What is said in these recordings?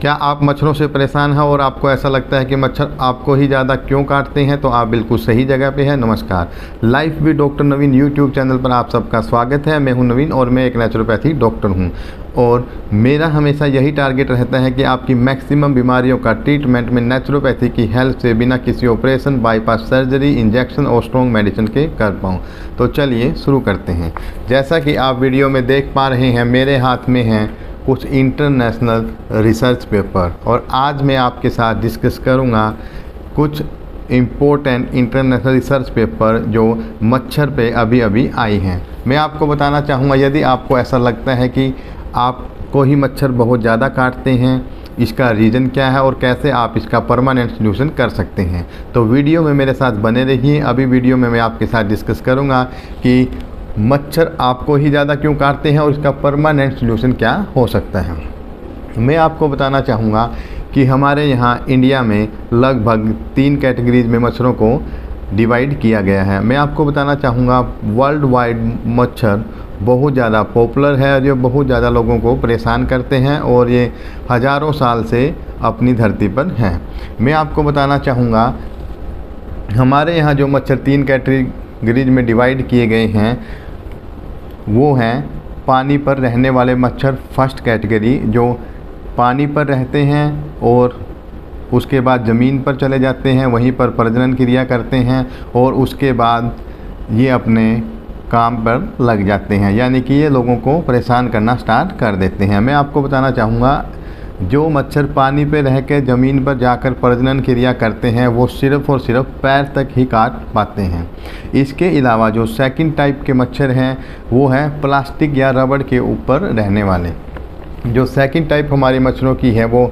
क्या आप मच्छरों से परेशान हैं और आपको ऐसा लगता है कि मच्छर आपको ही ज़्यादा क्यों काटते हैं? तो आप बिल्कुल सही जगह पे हैं। नमस्कार, life with doctor Naveen YouTube channel पर आप सबका स्वागत है। मैं हूं नवीन और मैं एक नेचुरोपैथी डॉक्टर हूं और मेरा हमेशा यही टारगेट रहता है कि आपकी मैक्सिमम बीमारियों का ट्रीटमेंट में नेचुरोपैथी की हेल्प से बिना किसी ऑपरेशन, बाईपास सर्जरी, इंजेक्शन और स्ट्रॉन्ग मेडिसिन के कर पाऊँ। तो चलिए शुरू करते हैं। जैसा कि आप वीडियो में देख पा रहे हैं, मेरे हाथ में हैं कुछ इंटरनेशनल रिसर्च पेपर और आज मैं आपके साथ डिस्कस करूंगा कुछ इम्पोर्टेंट इंटरनेशनल रिसर्च पेपर जो मच्छर पे अभी अभी आई हैं। मैं आपको बताना चाहूँगा, यदि आपको ऐसा लगता है कि आपको ही मच्छर बहुत ज़्यादा काटते हैं, इसका रीज़न क्या है और कैसे आप इसका परमानेंट सल्यूशन कर सकते हैं, तो वीडियो में मेरे साथ बने रहिए। अभी वीडियो में मैं आपके साथ डिस्कस करूँगा कि मच्छर आपको ही ज़्यादा क्यों काटते हैं और इसका परमानेंट सल्यूशन क्या हो सकता है। मैं आपको बताना चाहूँगा कि हमारे यहाँ इंडिया में लगभग 3 कैटेगरीज में मच्छरों को डिवाइड किया गया है। मैं आपको बताना चाहूँगा वर्ल्ड वाइड मच्छर बहुत ज़्यादा पॉपुलर है, जो बहुत ज़्यादा लोगों को परेशान करते हैं और ये हज़ारों साल से अपनी धरती पर हैं। मैं आपको बताना चाहूँगा हमारे यहाँ जो मच्छर 3 कैटेगरीज में डिवाइड किए गए हैं वो हैं पानी पर रहने वाले मच्छर, फर्स्ट कैटेगरी, जो पानी पर रहते हैं और उसके बाद ज़मीन पर चले जाते हैं, वहीं पर प्रजनन क्रिया करते हैं और उसके बाद ये अपने काम पर लग जाते हैं, यानी कि ये लोगों को परेशान करना स्टार्ट कर देते हैं। मैं आपको बताना चाहूँगा जो मच्छर पानी पे रह के ज़मीन पर जाकर प्रजनन क्रिया करते हैं वो सिर्फ़ और सिर्फ पैर तक ही काट पाते हैं। इसके अलावा जो सेकंड टाइप के मच्छर हैं वो हैं प्लास्टिक या रबड़ के ऊपर रहने वाले। जो सेकंड टाइप हमारी मच्छरों की है वो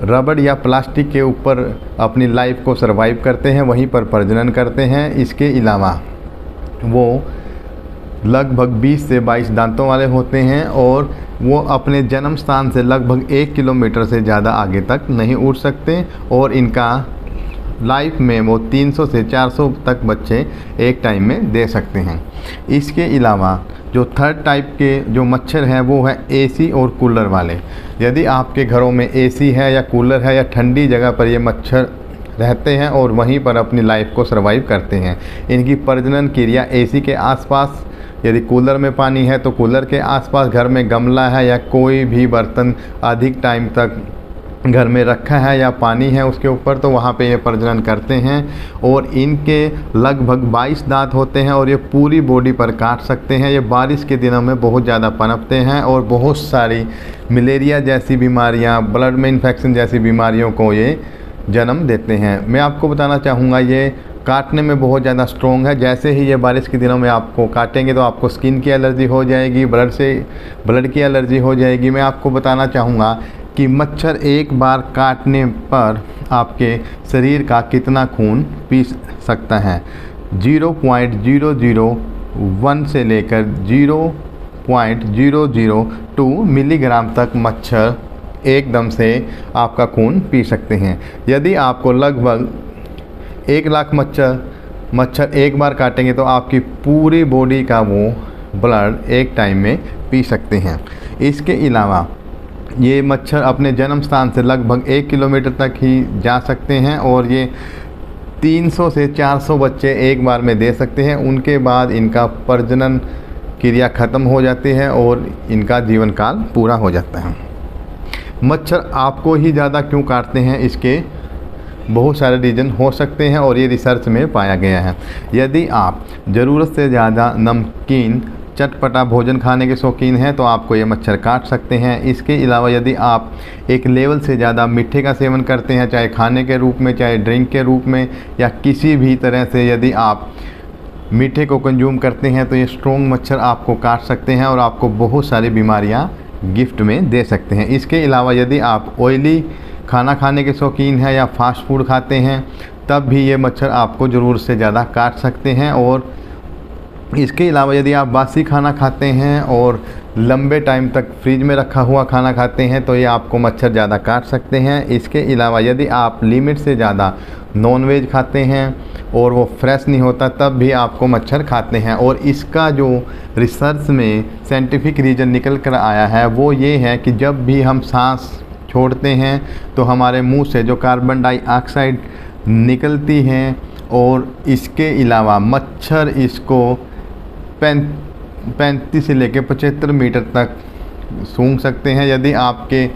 रबड़ या प्लास्टिक के ऊपर अपनी लाइफ को सर्वाइव करते हैं, वहीं पर प्रजनन करते हैं। इसके अलावा वो लगभग 20 से 22 दांतों वाले होते हैं और वो अपने जन्म स्थान से लगभग 1 किलोमीटर से ज़्यादा आगे तक नहीं उड़ सकते और इनका लाइफ में वो 300 से 400 तक बच्चे एक टाइम में दे सकते हैं। इसके अलावा जो थर्ड टाइप के जो मच्छर हैं वो है एसी और कूलर वाले। यदि आपके घरों में एसी है या कूलर है या ठंडी जगह पर ये मच्छर रहते हैं और वहीं पर अपनी लाइफ को सर्वाइव करते हैं। इनकी प्रजनन क्रिया एसी के आसपास, यदि कूलर में पानी है तो कूलर के आसपास, घर में गमला है या कोई भी बर्तन अधिक टाइम तक घर में रखा है या पानी है उसके ऊपर, तो वहाँ पे ये प्रजनन करते हैं और इनके लगभग 22 दांत होते हैं और ये पूरी बॉडी पर काट सकते हैं। ये बारिश के दिनों में बहुत ज़्यादा पनपते हैं और बहुत सारी मलेरिया जैसी बीमारियाँ, ब्लड में इन्फेक्शन जैसी बीमारियों को ये जन्म देते हैं। मैं आपको बताना चाहूँगा ये काटने में बहुत ज़्यादा स्ट्रॉन्ग है। जैसे ही ये बारिश के दिनों में आपको काटेंगे तो आपको स्किन की एलर्जी हो जाएगी, ब्लड की एलर्जी हो जाएगी। मैं आपको बताना चाहूँगा कि मच्छर एक बार काटने पर आपके शरीर का कितना खून पी सकता है। 0.001 से लेकर 0.002 मिलीग्राम तक मच्छर एकदम से आपका खून पी सकते हैं। यदि आपको लगभग 1 लाख मच्छर एक बार काटेंगे तो आपकी पूरी बॉडी का वो ब्लड एक टाइम में पी सकते हैं। इसके अलावा ये मच्छर अपने जन्म स्थान से लगभग 1 किलोमीटर तक ही जा सकते हैं और ये 300 से 400 बच्चे एक बार में दे सकते हैं। उनके बाद इनका प्रजनन क्रिया ख़त्म हो जाती है और इनका जीवन काल पूरा हो जाता है। मच्छर आपको ही ज़्यादा क्यों काटते हैं, इसके बहुत सारे रीज़न हो सकते हैं और ये रिसर्च में पाया गया है। यदि आप ज़रूरत से ज़्यादा नमकीन चटपटा भोजन खाने के शौकीन हैं तो आपको ये मच्छर काट सकते हैं। इसके अलावा यदि आप एक लेवल से ज़्यादा मीठे का सेवन करते हैं, चाहे खाने के रूप में, चाहे ड्रिंक के रूप में या किसी भी तरह से यदि आप मीठे को कंज्यूम करते हैं तो ये स्ट्रॉन्ग मच्छर आपको काट सकते हैं और आपको बहुत सारी बीमारियाँ गिफ्ट में दे सकते हैं। इसके अलावा यदि आप ऑयली खाना खाने के शौकीन हैं या फास्ट फूड खाते हैं तब भी ये मच्छर आपको ज़रूरत से ज़्यादा काट सकते हैं। और इसके अलावा यदि आप बासी खाना खाते हैं और लंबे टाइम तक फ्रिज में रखा हुआ खाना खाते हैं तो ये आपको मच्छर ज़्यादा काट सकते हैं। इसके अलावा यदि आप लिमिट से ज़्यादा नॉनवेज खाते हैं और वो फ्रेश नहीं होता तब भी आपको मच्छर खाते हैं। और इसका जो रिसर्च में साइंटिफिक रीज़न निकल कर आया है वो ये है कि जब भी हम सांस छोड़ते हैं तो हमारे मुंह से जो कार्बन डाइऑक्साइड निकलती है, और इसके अलावा मच्छर इसको 35 से लेकर 75 मीटर तक सूंघ सकते हैं। यदि आपके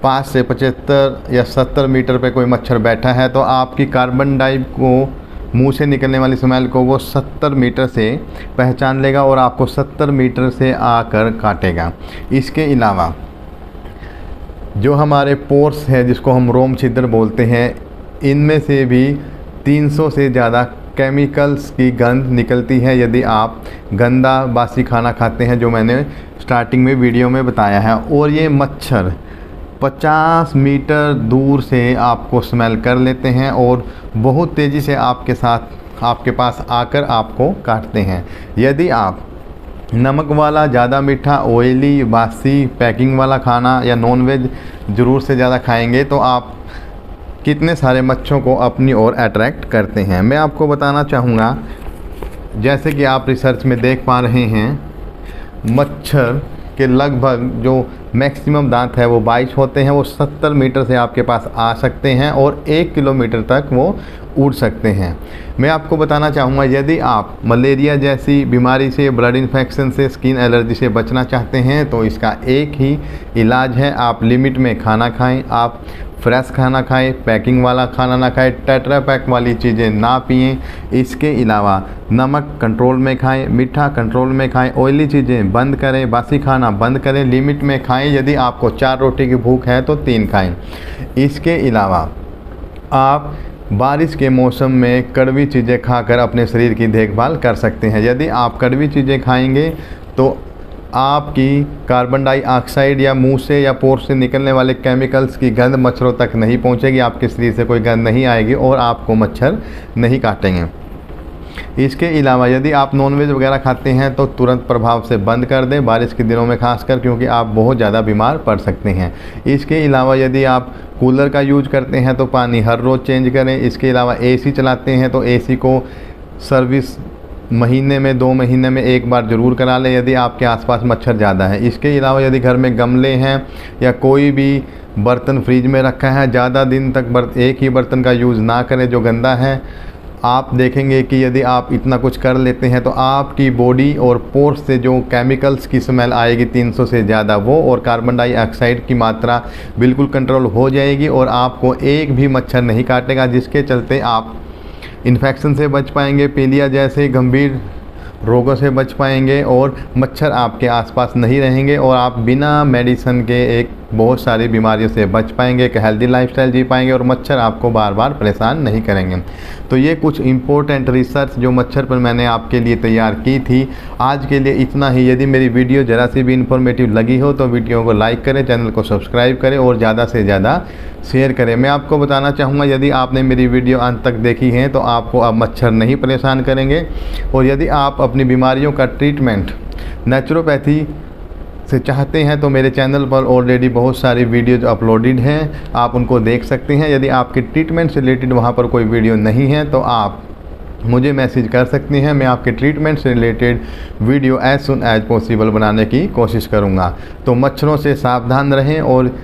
पास से 75 या 70 मीटर पे कोई मच्छर बैठा है तो आपकी कार्बन डाई को, मुंह से निकलने वाली स्मेल को वो 70 मीटर से पहचान लेगा और आपको 70 मीटर से आकर काटेगा। इसके अलावा जो हमारे पोर्स है, जिसको हम रोम छिद्र बोलते हैं, इनमें से भी 300 से ज़्यादा केमिकल्स की गंध निकलती है यदि आप गंदा बासी खाना खाते हैं, जो मैंने स्टार्टिंग में वीडियो में बताया है। और ये मच्छर 50 मीटर दूर से आपको स्मेल कर लेते हैं और बहुत तेज़ी से आपके पास आकर आपको काटते हैं। यदि आप नमक वाला, ज़्यादा मीठा, ऑयली, बासी पैकिंग वाला खाना या नॉनवेज ज़रूर से ज़्यादा खाएंगे तो आप कितने सारे मच्छरों को अपनी ओर अट्रैक्ट करते हैं। मैं आपको बताना चाहूँगा, जैसे कि आप रिसर्च में देख पा रहे हैं, मच्छर के लगभग जो मैक्सिमम दांत है वो 22 होते हैं। वो 70 मीटर से आपके पास आ सकते हैं और 1 किलोमीटर तक वो उड़ सकते हैं। मैं आपको बताना चाहूँगा, यदि आप मलेरिया जैसी बीमारी से, ब्लड इन्फेक्शन से, स्किन एलर्जी से बचना चाहते हैं तो इसका एक ही इलाज है, आप लिमिट में खाना खाएं, आप फ्रेश खाना खाएं, पैकिंग वाला खाना ना खाएं, टेट्रा पैक वाली चीज़ें ना पिएं। इसके अलावा नमक कंट्रोल में खाएं, मीठा कंट्रोल में खाएं, ऑयली चीज़ें बंद करें, बासी खाना बंद करें, लिमिट में खाएं। यदि आपको 4 रोटी की भूख है तो 3 खाएं। इसके अलावा आप बारिश के मौसम में कड़वी चीज़ें खाकर अपने शरीर की देखभाल कर सकते हैं। यदि आप कड़वी चीज़ें खाएंगे तो आपकी कार्बन डाइऑक्साइड या मुंह से या पोर से निकलने वाले केमिकल्स की गंध मच्छरों तक नहीं पहुंचेगी, आपके शरीर से कोई गंध नहीं आएगी और आपको मच्छर नहीं काटेंगे। इसके अलावा यदि आप नॉनवेज वगैरह खाते हैं तो तुरंत प्रभाव से बंद कर दें, बारिश के दिनों में खासकर, क्योंकि आप बहुत ज़्यादा बीमार पड़ सकते हैं। इसके अलावा यदि आप कूलर का यूज करते हैं तो पानी हर रोज़ चेंज करें। इसके अलावा एसी चलाते हैं तो एसी को सर्विस महीने में 2 महीने में 1 बार ज़रूर करा लें यदि आपके आसपास मच्छर ज़्यादा है। इसके अलावा यदि घर में गमले हैं या कोई भी बर्तन फ्रिज में रखा है, ज़्यादा दिन तक एक ही बर्तन का यूज़ ना करें जो गंदा है। आप देखेंगे कि यदि आप इतना कुछ कर लेते हैं तो आपकी बॉडी और पोर्स से जो केमिकल्स की स्मेल आएगी 300 से ज़्यादा, वो और कार्बन डाइऑक्साइड की मात्रा बिल्कुल कंट्रोल हो जाएगी और आपको एक भी मच्छर नहीं काटेगा, जिसके चलते आप इन्फेक्शन से बच पाएंगे, पीलिया जैसे गंभीर रोगों से बच पाएंगे और मच्छर आपके आसपास नहीं रहेंगे और आप बिना मेडिसिन के एक बहुत सारी बीमारियों से बच पाएंगे, एक हेल्दी लाइफस्टाइल जी पाएंगे और मच्छर आपको बार बार परेशान नहीं करेंगे। तो ये कुछ इम्पोर्टेंट रिसर्च जो मच्छर पर मैंने आपके लिए तैयार की थी। आज के लिए इतना ही। यदि मेरी वीडियो ज़रा सी भी इन्फॉर्मेटिव लगी हो तो वीडियो को लाइक करें, चैनल को सब्सक्राइब करें और ज़्यादा से ज़्यादा शेयर करें। मैं आपको बताना चाहूँगा, यदि आपने मेरी वीडियो अंत तक देखी है तो आपको अब मच्छर नहीं परेशान करेंगे। और यदि आप अपनी बीमारियों का ट्रीटमेंट नेचुरोपैथी से चाहते हैं तो मेरे चैनल पर ऑलरेडी बहुत सारी वीडियोज अपलोडेड हैं, आप उनको देख सकते हैं। यदि आपके ट्रीटमेंट से रिलेटेड वहाँ पर कोई वीडियो नहीं है तो आप मुझे मैसेज कर सकते हैं, मैं आपके ट्रीटमेंट से related video as soon as possible बनाने की कोशिश करूँगा। तो मच्छरों से सावधान रहें और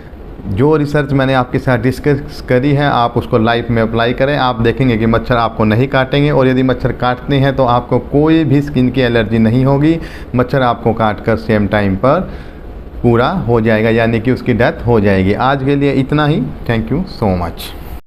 जो रिसर्च मैंने आपके साथ डिस्कस करी है आप उसको लाइफ में अप्लाई करें। आप देखेंगे कि मच्छर आपको नहीं काटेंगे और यदि मच्छर काटते हैं तो आपको कोई भी स्किन की एलर्जी नहीं होगी। मच्छर आपको काटकर सेम टाइम पर पूरा हो जाएगा, यानी कि उसकी डेथ हो जाएगी। आज के लिए इतना ही। Thank you so much.